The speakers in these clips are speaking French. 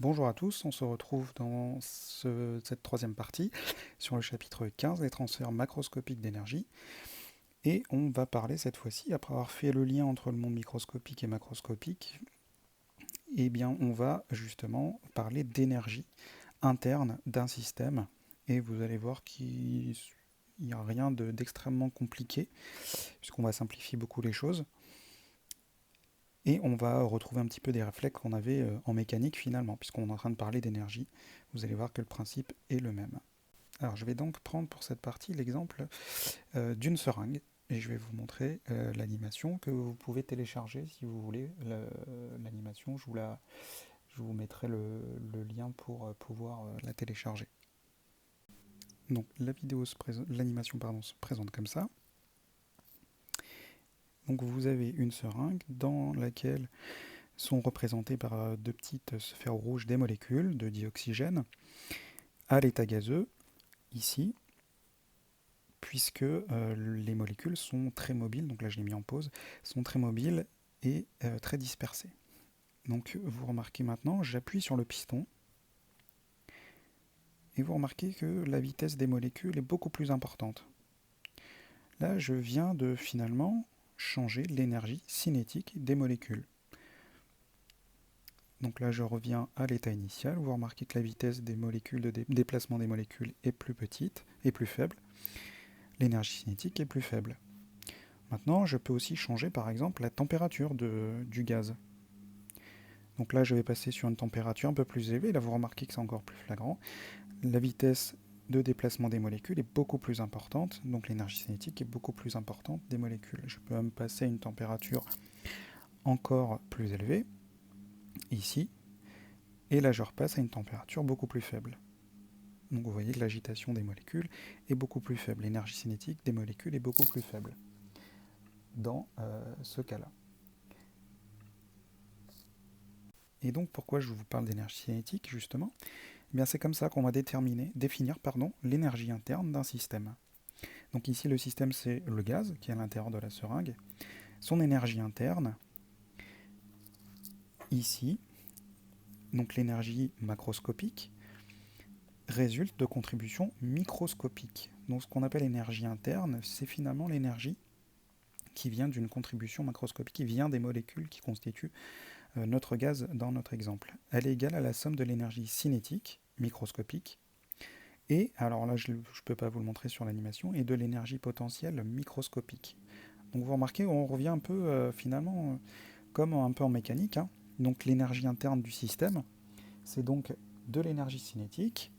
Bonjour à tous, on se retrouve dans cette troisième partie sur le chapitre 15 des transferts macroscopiques d'énergie. Et on va parler cette fois-ci, après avoir fait le lien entre le monde microscopique et macroscopique, eh bien on va justement parler d'énergie interne d'un système. Et vous allez voir qu'il n'y a rien d'extrêmement compliqué, puisqu'on va simplifier beaucoup les choses. Et on va retrouver un petit peu des réflexes qu'on avait en mécanique finalement, puisqu'on est en train de parler d'énergie. Vous allez voir que le principe est le même. Alors je vais donc prendre pour cette partie l'exemple d'une seringue. Et je vais vous montrer l'animation que vous pouvez télécharger si vous voulez. L'animation, je vous mettrai le lien pour pouvoir la télécharger. Donc l'animation se présente comme ça. Donc vous avez une seringue dans laquelle sont représentées par deux petites sphères rouges des molécules de dioxygène à l'état gazeux, ici, puisque les molécules sont très mobiles, donc là je l'ai mis en pause, sont très mobiles et très dispersées. Donc vous remarquez maintenant, j'appuie sur le piston, et vous remarquez que la vitesse des molécules est beaucoup plus importante. Là je viens de finalement changer l'énergie cinétique des molécules. Donc là je reviens à l'état initial, vous remarquez que la vitesse des molécules, de déplacement des molécules est plus petite et plus faible, l'énergie cinétique est plus faible. Maintenant, je peux aussi changer par exemple la température du gaz. Donc là, je vais passer sur une température un peu plus élevée. Là, vous remarquez que c'est encore plus flagrant. La vitesse de déplacement des molécules est beaucoup plus importante, donc l'énergie cinétique est beaucoup plus importante des molécules. Je peux même passer à une température encore plus élevée, ici, et là je repasse à une température beaucoup plus faible. Donc vous voyez que l'agitation des molécules est beaucoup plus faible, l'énergie cinétique des molécules est beaucoup plus faible dans ce cas-là. Et donc pourquoi je vous parle d'énergie cinétique justement? Eh bien c'est comme ça qu'on va définir l'énergie interne d'un système. Donc ici le système c'est le gaz qui est à l'intérieur de la seringue. Son énergie interne, ici, donc l'énergie macroscopique, résulte de contributions microscopiques. Donc ce qu'on appelle énergie interne, c'est finalement l'énergie qui vient d'une contribution macroscopique, qui vient des molécules qui constituent notre gaz dans notre exemple. Elle est égale à la somme de l'énergie cinétique, microscopique, et, alors là je ne peux pas vous le montrer sur l'animation, et de l'énergie potentielle microscopique. Donc vous remarquez, on revient un peu finalement comme un peu en mécanique. Donc l'énergie interne du système, c'est donc de l'énergie cinétique.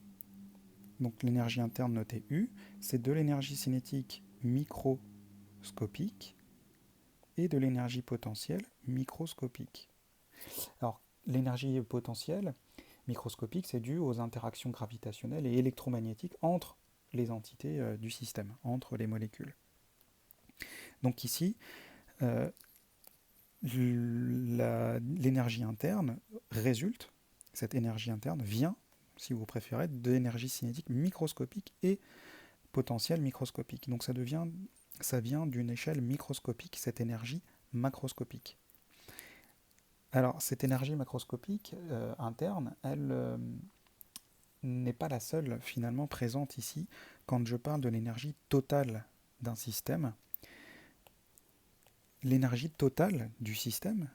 Donc l'énergie interne notée U, c'est de l'énergie cinétique microscopique et de l'énergie potentielle microscopique. Alors l'énergie potentielle microscopique, c'est dû aux interactions gravitationnelles et électromagnétiques entre les entités du système, entre les molécules. Donc ici, euh, l'énergie interne résulte, cette énergie interne vient, si vous préférez, de l'énergie cinétique microscopique et potentielle microscopique. Donc ça vient d'une échelle microscopique, cette énergie macroscopique. Alors cette énergie macroscopique interne, elle n'est pas la seule finalement présente ici quand je parle de l'énergie totale d'un système. L'énergie totale du système,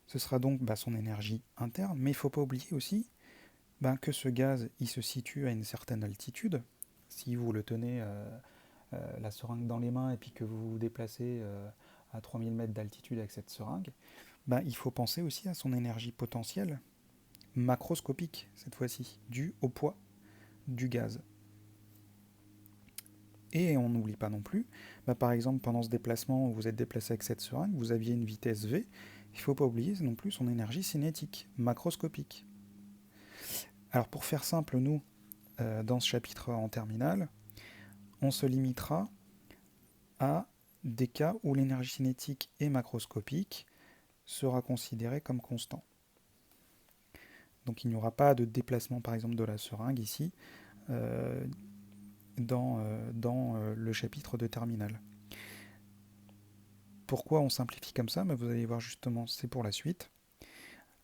ce sera donc son énergie interne, mais il ne faut pas oublier aussi que ce gaz il se situe à une certaine altitude. Si vous le tenez la seringue dans les mains et puis que vous vous déplacez à 3000 mètres d'altitude avec cette seringue, il faut penser aussi à son énergie potentielle macroscopique cette fois-ci, due au poids du gaz. Et on n'oublie pas non plus, par exemple pendant ce déplacement où vous êtes déplacé avec cette seringue, vous aviez une vitesse V, il ne faut pas oublier non plus son énergie cinétique, macroscopique. Alors pour faire simple, nous, dans ce chapitre en terminale, on se limitera à des cas où l'énergie cinétique et macroscopique sera considérée comme constant. Donc il n'y aura pas de déplacement par exemple de la seringue ici dans le chapitre de terminale. Pourquoi on simplifie comme ça? Vous allez voir justement, c'est pour la suite.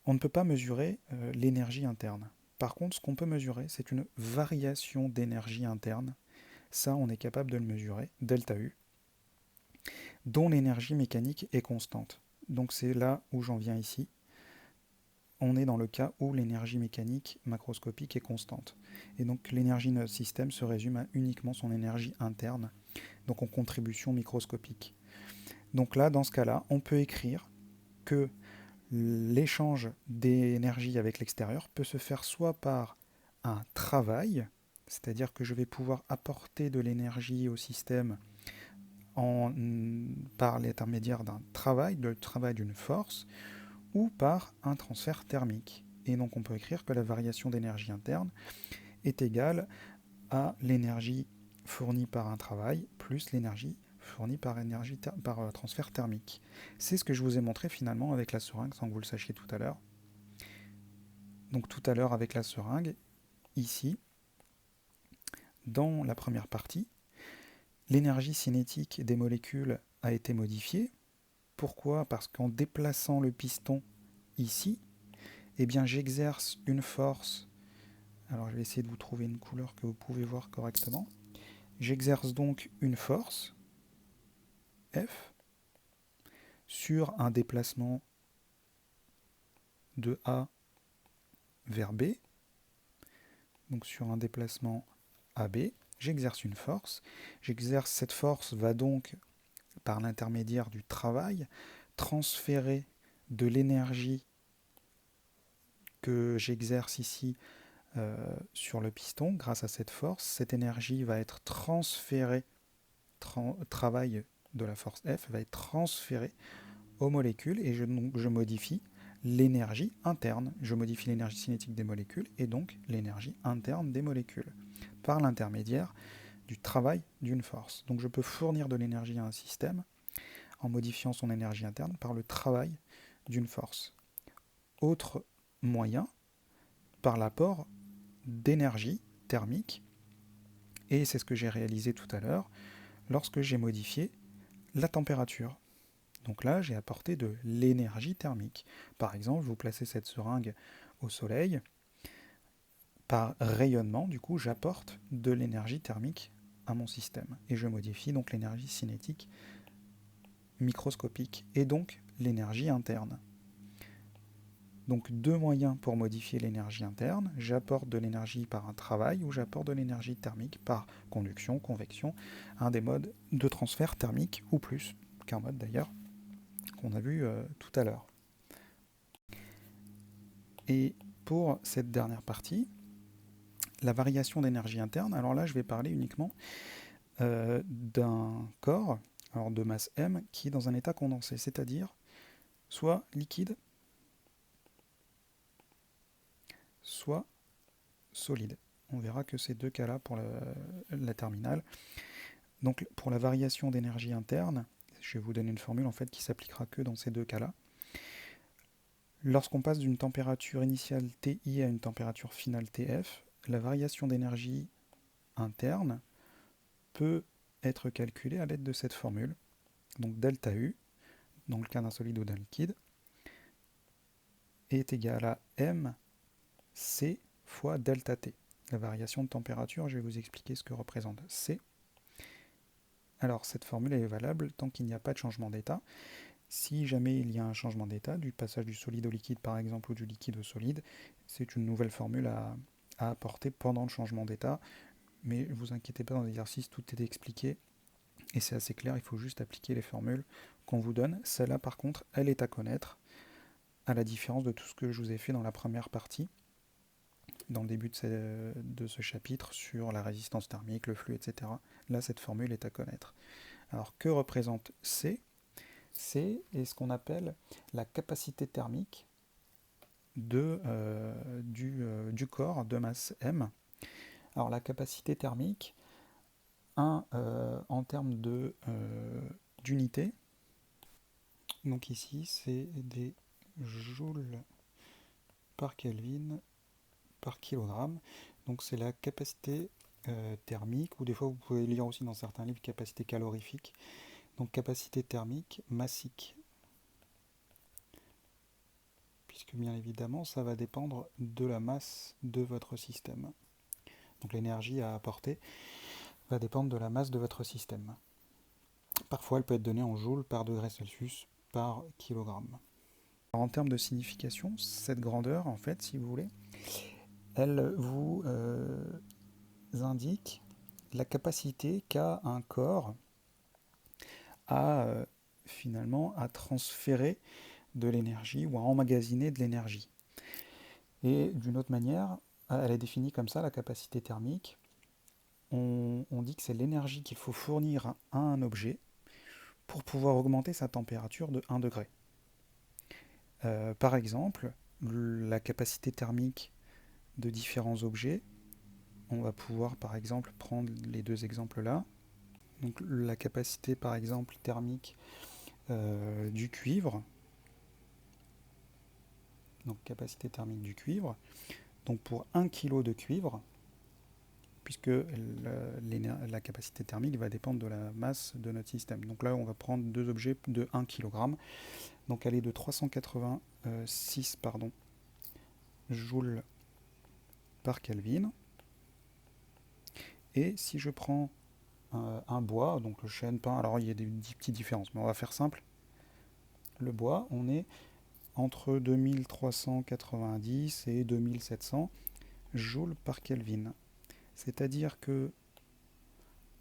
On ne peut pas mesurer l'énergie interne. Par contre, ce qu'on peut mesurer, c'est une variation d'énergie interne. Ça, on est capable de le mesurer, delta U, dont l'énergie mécanique est constante. Donc c'est là où j'en viens ici. On est dans le cas où l'énergie mécanique macroscopique est constante. Et donc l'énergie de notre système se résume à uniquement son énergie interne, donc en contribution microscopique. Donc là, dans ce cas-là, on peut écrire que l'échange d'énergie avec l'extérieur peut se faire soit par un travail, c'est-à-dire que je vais pouvoir apporter de l'énergie au système par l'intermédiaire d'un travail, le travail d'une force, ou par un transfert thermique. Et donc on peut écrire que la variation d'énergie interne est égale à l'énergie fournie par un travail plus l'énergie fournie par transfert thermique. C'est ce que je vous ai montré finalement avec la seringue, sans que vous le sachiez tout à l'heure. Donc tout à l'heure avec la seringue, ici, dans la première partie, l'énergie cinétique des molécules a été modifiée. Pourquoi? Parce qu'en déplaçant le piston ici, eh bien j'exerce une force. Alors je vais essayer de vous trouver une couleur que vous pouvez voir correctement. J'exerce donc une force, F, sur un déplacement de A vers B, donc sur un déplacement AB, j'exerce une force. Cette force va donc, par l'intermédiaire du travail, transférer de l'énergie que j'exerce ici sur le piston grâce à cette force. Cette énergie va être transférée, travail de la force F va être transféré aux molécules et je modifie l'énergie interne. Je modifie l'énergie cinétique des molécules et donc l'énergie interne des molécules par l'intermédiaire du travail d'une force. Donc je peux fournir de l'énergie à un système en modifiant son énergie interne par le travail d'une force. Autre moyen, par l'apport d'énergie thermique, et c'est ce que j'ai réalisé tout à l'heure lorsque j'ai modifié la température. Donc là, j'ai apporté de l'énergie thermique. Par exemple, vous placez cette seringue au soleil. Par rayonnement, du coup, j'apporte de l'énergie thermique à mon système. Et je modifie donc l'énergie cinétique microscopique et donc l'énergie interne. Donc deux moyens pour modifier l'énergie interne. J'apporte de l'énergie par un travail ou j'apporte de l'énergie thermique par conduction, convection, un des modes de transfert thermique ou plus qu'un mode d'ailleurs qu'on a vu tout à l'heure. Et pour cette dernière partie, la variation d'énergie interne, alors là je vais parler uniquement d'un corps alors de masse M qui est dans un état condensé, c'est-à-dire soit liquide, soit solide. On verra que ces deux cas-là pour la terminale. Donc pour la variation d'énergie interne, je vais vous donner une formule en fait qui s'appliquera que dans ces deux cas-là. Lorsqu'on passe d'une température initiale TI à une température finale TF, la variation d'énergie interne peut être calculée à l'aide de cette formule. Donc delta U, dans le cas d'un solide ou d'un liquide, est égal à mc fois delta T. La variation de température, je vais vous expliquer ce que représente C. Alors cette formule est valable tant qu'il n'y a pas de changement d'état. Si jamais il y a un changement d'état, du passage du solide au liquide par exemple, ou du liquide au solide, c'est une nouvelle formule à apporter pendant le changement d'état. Mais ne vous inquiétez pas, dans l'exercice, tout est expliqué et c'est assez clair, il faut juste appliquer les formules qu'on vous donne. Celle-là par contre, elle est à connaître, à la différence de tout ce que je vous ai fait dans la première partie, dans le début de ce chapitre, sur la résistance thermique, le flux, etc. Là, cette formule est à connaître. Alors, que représente C? C est ce qu'on appelle la capacité thermique du corps de masse M. Alors, la capacité thermique, en termes d'unité, donc ici, c'est des joules par Kelvin par kilogramme. Donc c'est la capacité thermique, ou des fois vous pouvez lire aussi dans certains livres capacité calorifique. Donc capacité thermique massique, puisque que bien évidemment, ça va dépendre de la masse de votre système. Donc l'énergie à apporter va dépendre de la masse de votre système. Parfois, elle peut être donnée en joules par degré Celsius par kilogramme. Alors, en termes de signification, cette grandeur, en fait, si vous voulez, elle vous indique la capacité qu'a un corps à finalement à transférer de l'énergie ou à emmagasiner de l'énergie. Et d'une autre manière, elle est définie comme ça, la capacité thermique. On dit que c'est l'énergie qu'il faut fournir à un objet pour pouvoir augmenter sa température de 1 degré. Par exemple, la capacité thermique de différents objets, on va pouvoir par exemple prendre les deux exemples là. Donc la capacité par exemple thermique du cuivre, donc capacité thermique du cuivre, donc pour 1 kg de cuivre, puisque la capacité thermique va dépendre de la masse de notre système. Donc là, on va prendre deux objets de 1 kg. Donc elle est de 386 joules par Kelvin. Et si je prends un bois, donc le chêne, pin, alors il y a des petites différences, mais on va faire simple. Le bois, on est entre 2390 et 2700 joules par Kelvin. C'est-à-dire que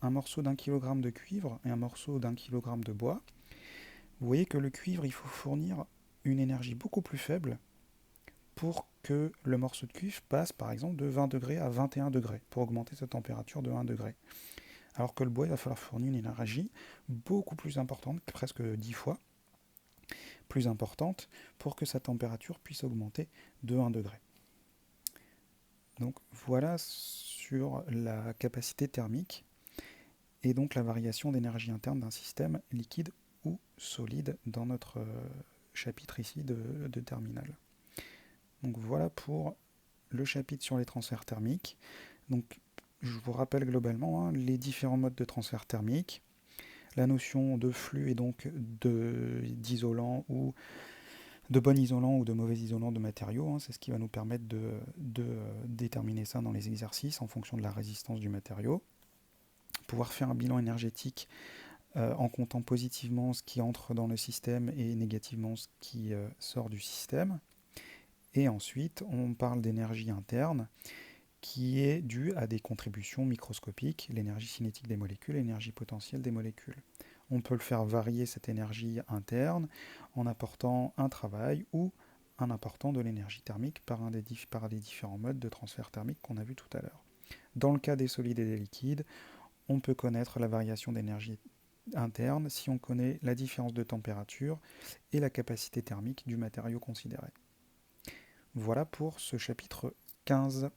un morceau d'1 kg de cuivre et un morceau d'1 kg de bois, vous voyez que le cuivre, il faut fournir une énergie beaucoup plus faible pour que le morceau de cuivre passe par exemple de 20 degrés à 21 degrés, pour augmenter sa température de 1 degré. Alors que le bois, il va falloir fournir une énergie beaucoup plus importante, presque 10 fois plus importante, pour que sa température puisse augmenter de 1 degré. Donc voilà sur la capacité thermique et donc la variation d'énergie interne d'un système liquide ou solide dans notre chapitre ici de terminal. Donc voilà pour le chapitre sur les transferts thermiques. Donc je vous rappelle globalement les différents modes de transfert thermique, la notion de flux et donc d'isolant ou de bon isolant ou de mauvais isolant de matériaux. C'est ce qui va nous permettre de déterminer ça dans les exercices en fonction de la résistance du matériau. Pouvoir faire un bilan énergétique en comptant positivement ce qui entre dans le système et négativement ce qui sort du système. Et ensuite, on parle d'énergie interne qui est due à des contributions microscopiques, l'énergie cinétique des molécules et l'énergie potentielle des molécules. On peut le faire varier cette énergie interne en apportant un travail ou en apportant de l'énergie thermique par des différents modes de transfert thermique qu'on a vu tout à l'heure. Dans le cas des solides et des liquides, on peut connaître la variation d'énergie interne si on connaît la différence de température et la capacité thermique du matériau considéré. Voilà pour ce chapitre 15.